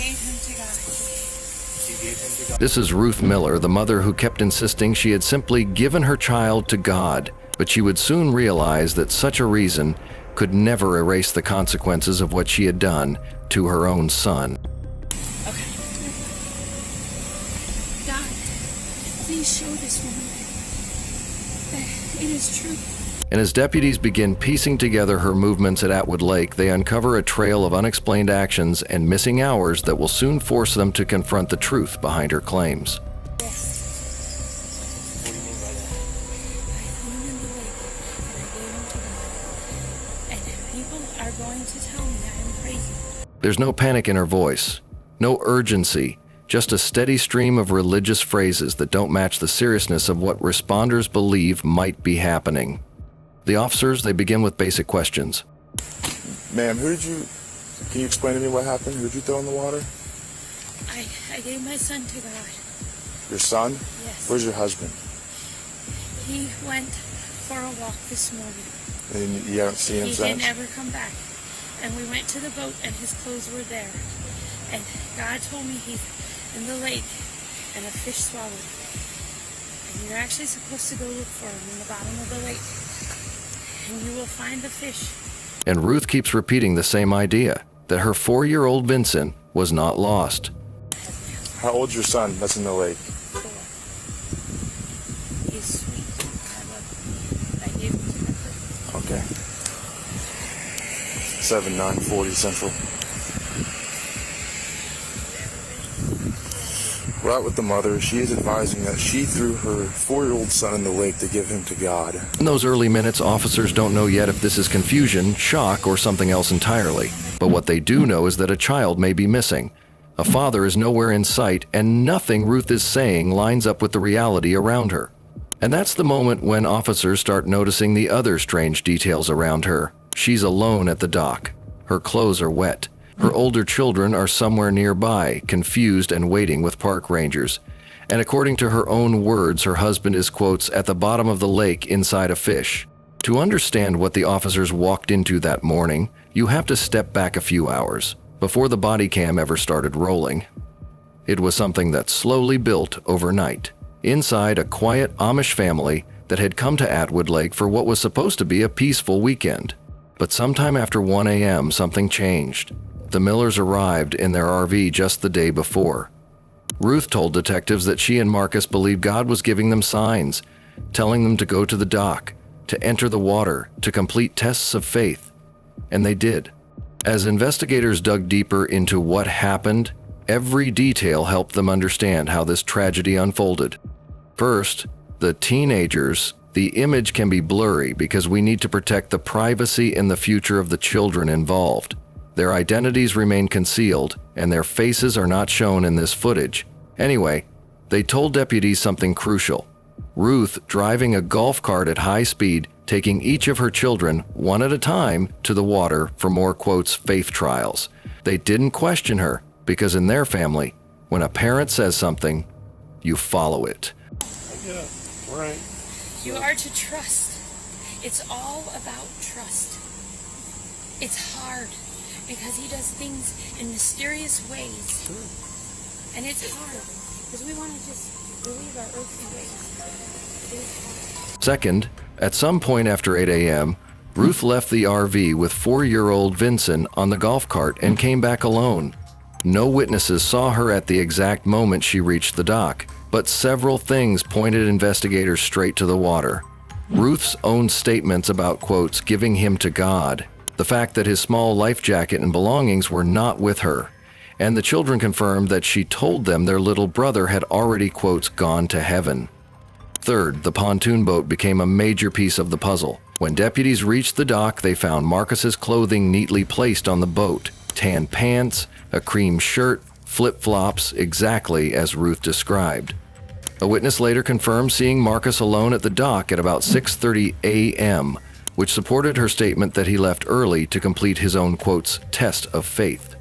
gave him to God. This is Ruth Miller, the mother who kept insisting she had simply given her child to God, but she would soon realize that such a reason could never erase the consequences of what she had done to her own son. Okay. God, please show this woman that it is true. And as deputies begin piecing together her movements at Atwood Lake, they uncover a trail of unexplained actions and missing hours that will soon force them to confront the truth behind her claims. Yes. What do you mean by that? I threw him in the lake and I gave him to God. And people are going to tell me I am crazy. There's no panic in her voice, no urgency, just a steady stream of religious phrases that don't match the seriousness of what responders believe might be happening. The officers, they begin with basic questions. Ma'am, can you explain to me what happened? Who'd you throw in the water? I gave my son to God. Your son? Yes. Where's your husband? He went for a walk this morning. And you haven't seen him He since? didn't ever come back. And we went to the boat and his clothes were there. And God told me he's in the lake and a fish swallowed him. And you're actually supposed to go look for him in the bottom of the lake. And you will find the fish. And Ruth keeps repeating the same idea, that her 4-year-old Vincent was not lost. How old's your son that's in the lake? 4. He's sweet. I love him. I gave him to God. Okay. 7/9/40 Central. We're out with the mother. She is advising that she threw her 4-year-old son in the lake to give him to God. In those early minutes, officers don't know yet if this is confusion, shock, or something else entirely. But what they do know is that a child may be missing. A father is nowhere in sight, and nothing Ruth is saying lines up with the reality around her. And that's the moment when officers start noticing the other strange details around her. She's alone at the dock. Her clothes are wet. Her older children are somewhere nearby, confused and waiting with park rangers. And according to her own words, her husband is, quotes, at the bottom of the lake inside a fish. To understand what the officers walked into that morning, you have to step back a few hours, before the body cam ever started rolling. It was something that slowly built overnight, inside a quiet Amish family that had come to Atwood Lake for what was supposed to be a peaceful weekend. But sometime after 1 a.m., something changed. The Millers arrived in their RV just the day before. Ruth told detectives that she and Marcus believed God was giving them signs, telling them to go to the dock, to enter the water, to complete tests of faith. And they did. As investigators dug deeper into what happened, every detail helped them understand how this tragedy unfolded. First, the teenagers. The image can be blurry because we need to protect the privacy and the future of the children involved. Their identities remain concealed, and their faces are not shown in this footage. Anyway, they told deputies something crucial. Ruth driving a golf cart at high speed, taking each of her children, one at a time, to the water for more, quotes, faith trials. They didn't question her, because in their family, when a parent says something, you follow it. Yeah, right. You are to trust. It's all about trust. It's hard because he does things in mysterious ways. Sure. And it's hard because we want to just believe our earthly ways. It is hard. Second, at some point after 8 a.m., Ruth left the RV with 4-year-old Vincent on the golf cart and came back alone. No witnesses saw her at the exact moment she reached the dock, but several things pointed investigators straight to the water. Ruth's own statements about, quotes, giving him to God, the fact that his small life jacket and belongings were not with her, and the children confirmed that she told them their little brother had already, quotes, gone to heaven. Third, the pontoon boat became a major piece of the puzzle. When deputies reached the dock, they found Marcus's clothing neatly placed on the boat, tan pants, a cream shirt, flip-flops, exactly as Ruth described. A witness later confirmed seeing Marcus alone at the dock at about 6:30 a.m., which supported her statement that he left early to complete his own, quotes, test of faith.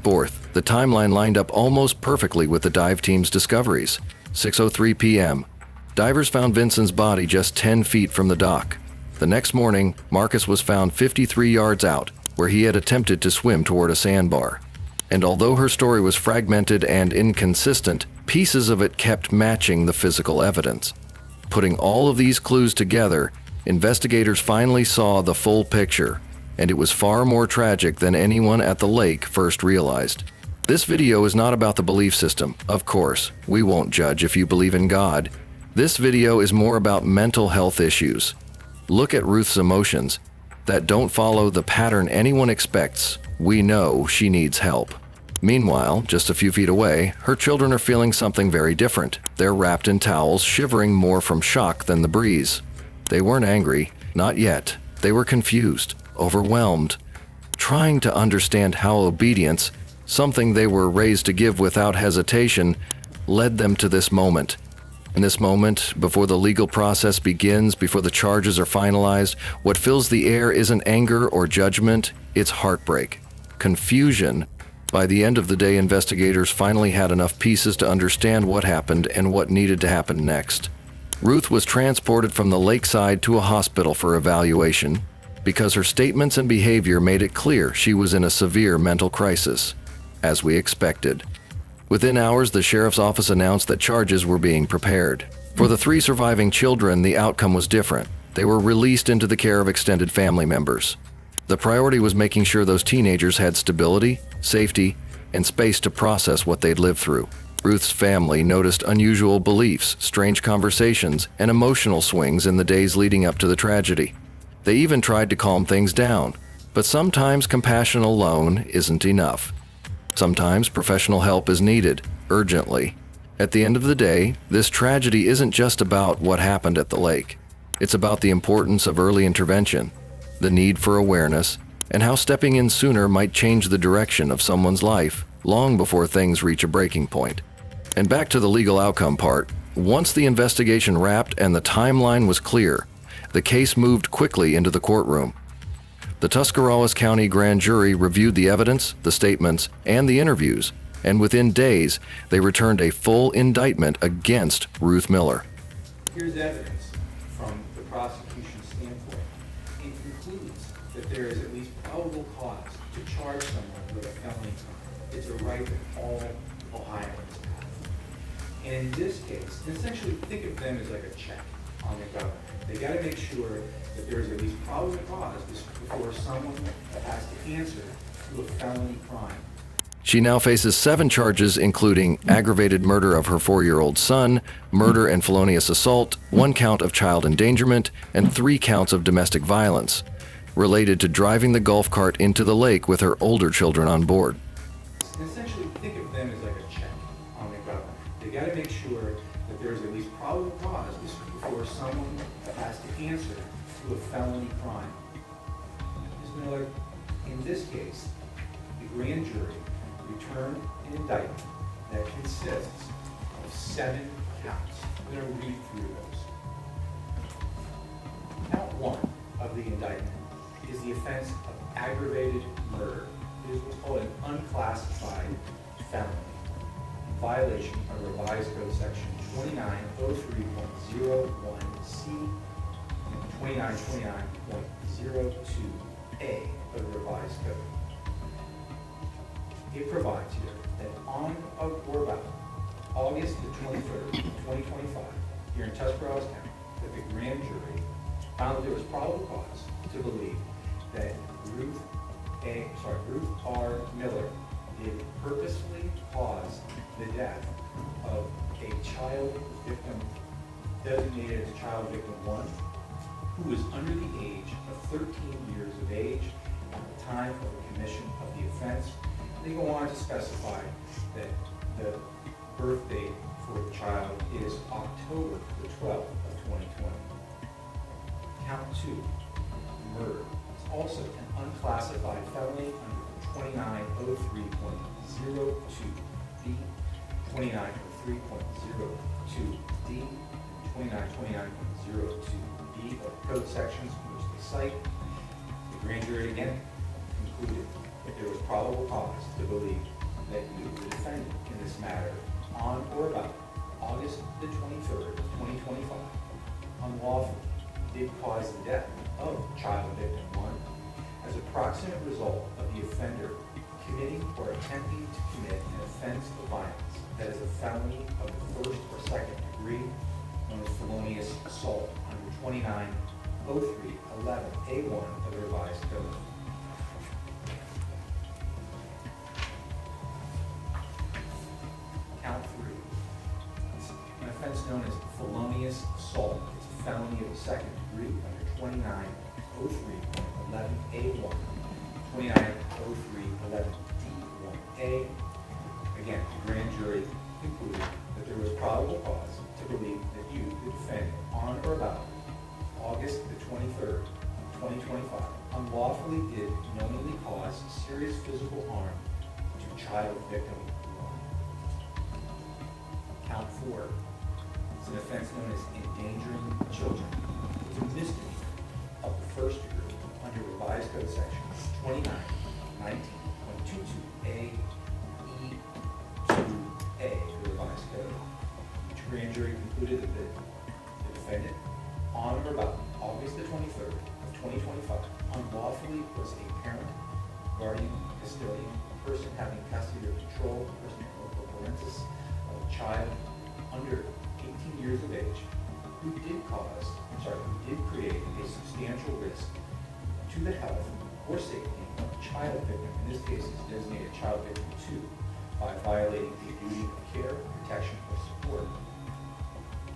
Fourth, the timeline lined up almost perfectly with the dive team's discoveries. 6:03 p.m. Divers found Vincent's body just 10 feet from the dock. The next morning, Marcus was found 53 yards out, where he had attempted to swim toward a sandbar. And although her story was fragmented and inconsistent, pieces of it kept matching the physical evidence. Putting all of these clues together, investigators finally saw the full picture, and it was far more tragic than anyone at the lake first realized. This video is not about the belief system, of course. We won't judge if you believe in God. This video is more about mental health issues. Look at Ruth's emotions that don't follow the pattern anyone expects. We know she needs help. Meanwhile, just a few feet away, her children are feeling something very different. They're wrapped in towels, shivering more from shock than the breeze. They weren't angry, not yet. They were confused, overwhelmed, trying to understand how obedience, something they were raised to give without hesitation, led them to this moment. In this moment, before the legal process begins, before the charges are finalized, what fills the air isn't anger or judgment, it's heartbreak, confusion. By the end of the day, investigators finally had enough pieces to understand what happened and what needed to happen next. Ruth was transported from the lakeside to a hospital for evaluation because her statements and behavior made it clear she was in a severe mental crisis, as we expected. Within hours, the sheriff's office announced that charges were being prepared. For the 3 surviving children, the outcome was different. They were released into the care of extended family members. The priority was making sure those teenagers had stability, safety, and space to process what they'd lived through. Ruth's family noticed unusual beliefs, strange conversations, and emotional swings in the days leading up to the tragedy. They even tried to calm things down, but sometimes compassion alone isn't enough. Sometimes professional help is needed, urgently. At the end of the day, this tragedy isn't just about what happened at the lake. It's about the importance of early intervention, the need for awareness, and how stepping in sooner might change the direction of someone's life long before things reach a breaking point. And back to the legal outcome part, once the investigation wrapped and the timeline was clear, the case moved quickly into the courtroom. The Tuscarawas County Grand Jury reviewed the evidence, the statements, and the interviews, and within days, they returned a full indictment against Ruth Miller. Here's evidence from the prosecution's standpoint. It concludes that there is at least probable cause to charge someone with a felony crime. It's a right that all Ohioans have. And in this case, essentially think of them as like a check on the government. They got to make sure that there is at least probable cause before someone has to answer to a felony crime. She now faces 7 charges, including aggravated murder of her 4-year-old son, murder and felonious assault, 1 count of child endangerment, and 3 counts of domestic violence, related to driving the golf cart into the lake with her older children on board. And essentially think of them as like a check on the government. They got to make sure that there is at least probable cause before someone has to answer to a felony crime. Ms. Miller, in this case, the grand jury returned an indictment that consists of 7 counts. I'm going to read through those. Count 1 of the indictment is the offense of aggravated murder. It is what's called an unclassified felony, in violation of Revised Code Section 2903.01C and 2929.02A of the Revised Code. It provides here that on or about August the 23rd, 2025, here in Tuscarawas County, that the grand jury found that there was probable cause to believe that Ruth R. Miller did purposefully cause the death of a child victim designated as child victim 1, who was under the age of 13 years of age at the time of the commission of the offense. They go on to specify that the birth date for the child is October the 12th of 2020. Count 2, murder. It's also an unclassified felony under 2903.02B, 2903.02D, and 2929.02B of code sections which they cite. The grand jury again concluded that there was probable cause to believe that you, the defendant in this matter, on or about August the 23rd, 2025, unlawfully did cause the death of child victim 1 as a proximate result of the offender committing or attempting to commit an offense of violence that is a felony of the first or second degree, known as felonious assault under 2903.11A1 of the revised code. Count 3. It's an offense known as felonious assault. It's a felony of the second degree under 2903.11A1, 2903.11D1A. Again, the grand jury concluded that there was probable cause to believe that you, the defendant, on or about August the 23rd, 2025, unlawfully did knowingly cause serious physical harm to child victim 1. Count 4. It's an offense known as endangering children. It's a misdemeanor of the first degree under revised code section 2919.22A E2A of the revised code. The grand jury concluded that the defendant, on or about August the 23rd of 2025, unlawfully was a parent, guardian, custodian, person having custody or control, person or parentis of a child under 18 years of age who did create a substantial risk to the health or safety of a child victim, in this case is designated child victim 2, by violating a duty of care, protection, or support.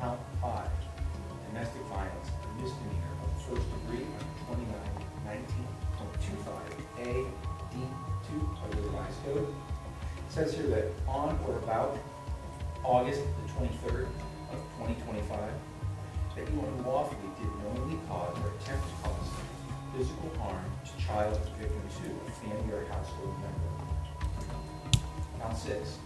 Count 5. Domestic violence, a misdemeanor of the first degree under 2919.25A D2 of the revised code. It says here that on or about August the 23rd of 2025, that you unlawfully did knowingly cause or attempt to cause physical harm to child victim 2, a family or household member. Count 6.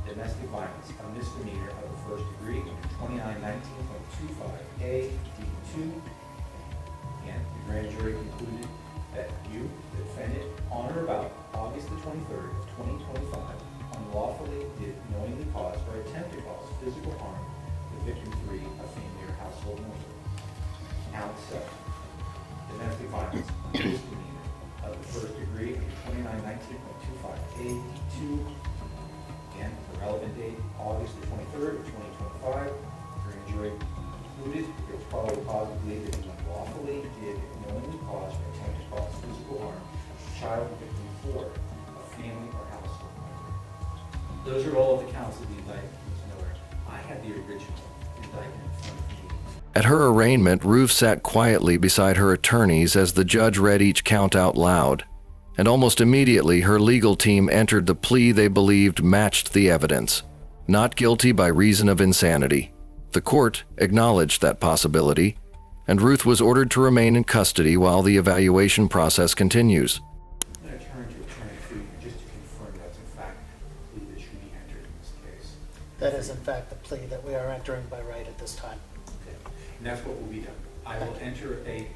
Domestic violence, a misdemeanor of the first degree under 2919.25A D2. Again, the grand jury concluded that you, the defendant, on or about August the 23rd of 2025, unlawfully did knowingly cause or attempt to cause physical harm to victim 3, a family or household member. Count 7. Domestic violence, misdemeanor of the first degree under 2919.25A D2. Again, the relevant date, August the 23rd of 2025. The grand jury concluded that there was probable cause to believe that you unlawfully did knowingly cause or attempt to cause physical harm to child victim 4, a family or household member. Those are all of the counts of the indictment, Ms. Miller. I had the original indictment in front of me. At her arraignment, Ruth sat quietly beside her attorneys as the judge read each count out loud. And almost immediately, her legal team entered the plea they believed matched the evidence: not guilty by reason of insanity. The court acknowledged that possibility, and Ruth was ordered to remain in custody while the evaluation process continues. I'm going to turn to Attorney Friedman just to confirm that's in fact the plea that should be entered in this case. That is in fact the plea that we are entering by right at this time. Okay. And that's what will be done. I will enter a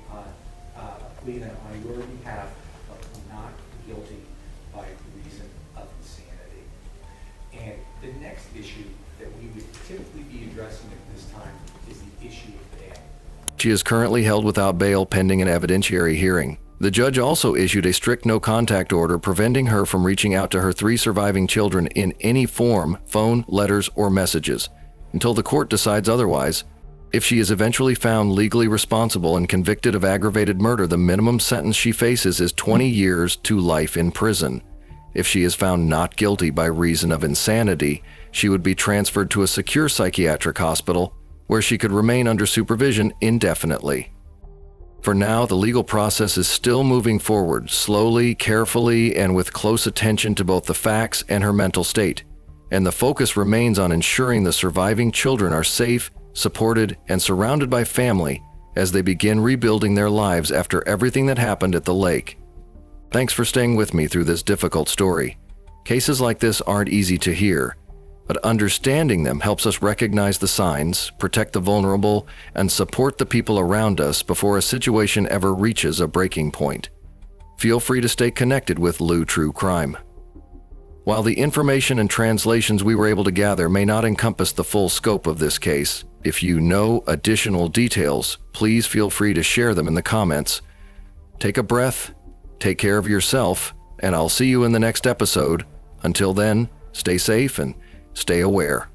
plea that on your behalf of not guilty by reason of insanity. And the next issue that we would typically be addressing at this time is the issue of bail. She is currently held without bail pending an evidentiary hearing. The judge also issued a strict no-contact order preventing her from reaching out to her 3 surviving children in any form, phone, letters, or messages, until the court decides otherwise. If she is eventually found legally responsible and convicted of aggravated murder, the minimum sentence she faces is 20 years to life in prison. If she is found not guilty by reason of insanity, she would be transferred to a secure psychiatric hospital where she could remain under supervision indefinitely. For now, the legal process is still moving forward, slowly, carefully, and with close attention to both the facts and her mental state. And the focus remains on ensuring the surviving children are safe, supported, and surrounded by family as they begin rebuilding their lives after everything that happened at the lake. Thanks for staying with me through this difficult story. Cases like this aren't easy to hear, but understanding them helps us recognize the signs, protect the vulnerable, and support the people around us before a situation ever reaches a breaking point. Feel free to stay connected with Lou True Crime. While the information and translations we were able to gather may not encompass the full scope of this case, if you know additional details, please feel free to share them in the comments. Take a breath, take care of yourself, and I'll see you in the next episode. Until then, stay safe and stay aware.